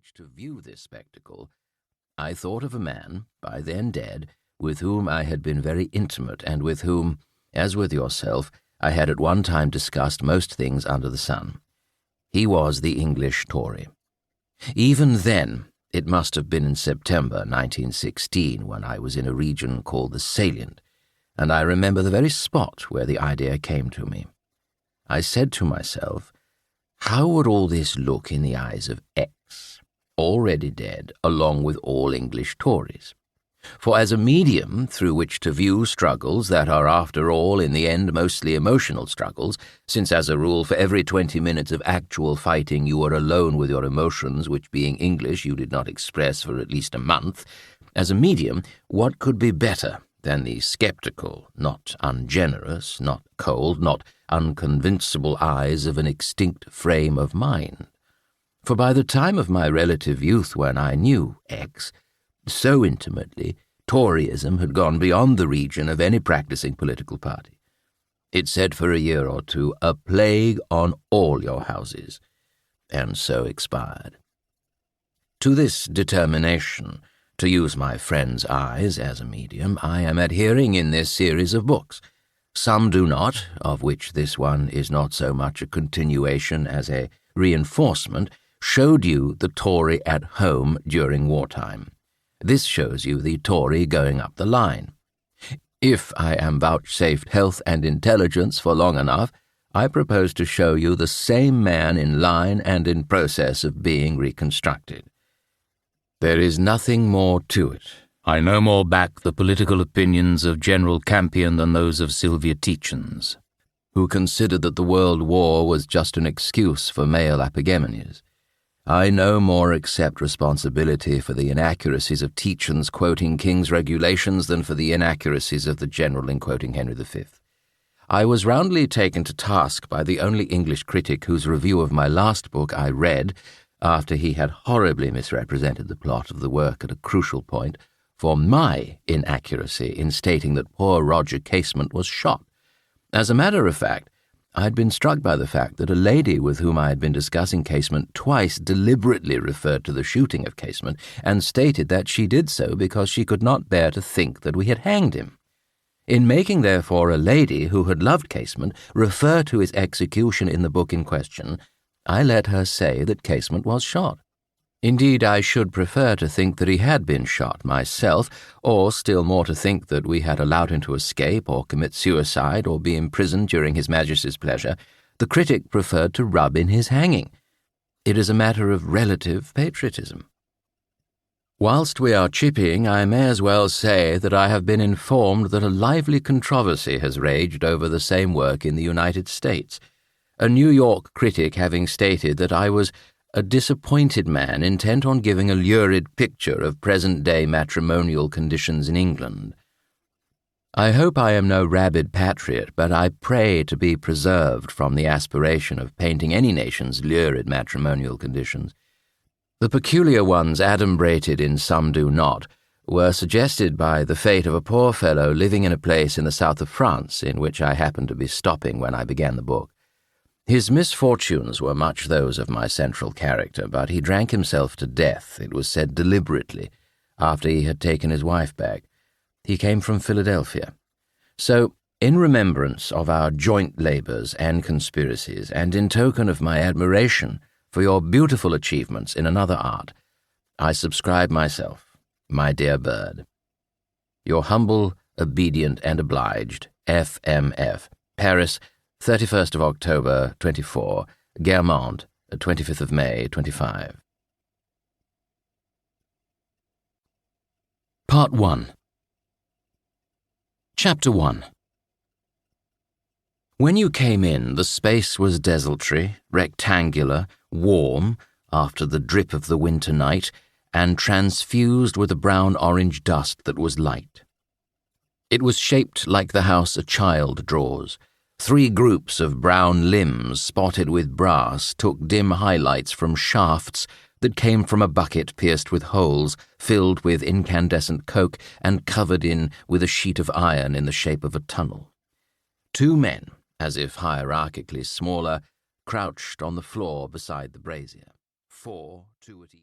which to view this spectacle, I thought of a man, by then dead, with whom I had been very intimate, and with whom, as with yourself, I had at one time discussed most things under the sun. He was the English Tory. Even then, it must have been in September 1916, when I was in a region called the Salient, and I remember the very spot where the idea came to me. I said to myself, how would all this look in the eyes of X, already dead, along with all English Tories? For as a medium through which to view struggles that are after all in the end mostly emotional struggles, since as a rule for every 20 minutes of actual fighting you are alone with your emotions, which being English you did not express for at least a month, as a medium, what could be better than the sceptical, not ungenerous, not cold, not unconvincible eyes of an extinct frame of mind? For by the time of my relative youth, when I knew X so intimately, Toryism had gone beyond the region of any practicing political party. It said for a year or two, a plague on all your houses, and so expired. To this determination, to use my friend's eyes as a medium, I am adhering in this series of books. Some do not, of which this one is not so much a continuation as a reinforcement, showed you the Tory at home during wartime. This shows you the Tory going up the line. If I am vouchsafed health and intelligence for long enough, I propose to show you the same man in line and in process of being reconstructed. There is nothing more to it. I no more back the political opinions of General Campion than those of Sylvia Tietjens, who considered that the World War was just an excuse for male apogemonies. I no more accept responsibility for the inaccuracies of Tietjens quoting King's regulations than for the inaccuracies of the General in quoting Henry V. I was roundly taken to task by the only English critic whose review of my last book I read, after he had horribly misrepresented the plot of the work at a crucial point, for my inaccuracy in stating that poor Roger Casement was shot. As a matter of fact, I had been struck by the fact that a lady with whom I had been discussing Casement twice deliberately referred to the shooting of Casement and stated that she did so because she could not bear to think that we had hanged him. In making, therefore, a lady who had loved Casement refer to his execution in the book in question, I let her say that Casement was shot. Indeed, I should prefer to think that he had been shot myself, or still more to think that we had allowed him to escape or commit suicide or be imprisoned during His Majesty's pleasure. The critic preferred to rub in his hanging. It is a matter of relative patriotism. Whilst we are chipping, I may as well say that I have been informed that a lively controversy has raged over the same work in the United States, a New York critic having stated that I was a disappointed man intent on giving a lurid picture of present-day matrimonial conditions in England. I hope I am no rabid patriot, but I pray to be preserved from the aspiration of painting any nation's lurid matrimonial conditions. The peculiar ones adumbrated in Some Do Not were suggested by the fate of a poor fellow living in a place in the south of France in which I happened to be stopping when I began the book. His misfortunes were much those of my central character, but he drank himself to death, it was said deliberately, after he had taken his wife back. He came from Philadelphia. So, in remembrance of our joint labours and conspiracies, and in token of my admiration for your beautiful achievements in another art, I subscribe myself, my dear bird. Your humble, obedient and obliged, F.M.F., Paris, 31st of October, 24, Guermantes, 25th of May, 25. Part 1. Chapter 1. When you came in, the space was desultory, rectangular, warm, after the drip of the winter night, and transfused with a brown-orange dust that was light. It was shaped like the house a child draws. 3 groups of brown limbs spotted with brass took dim highlights from shafts that came from a bucket pierced with holes, filled with incandescent coke and covered in with a sheet of iron in the shape of a tunnel. 2 men, as if hierarchically smaller, crouched on the floor beside the brazier. 4, 2 at each.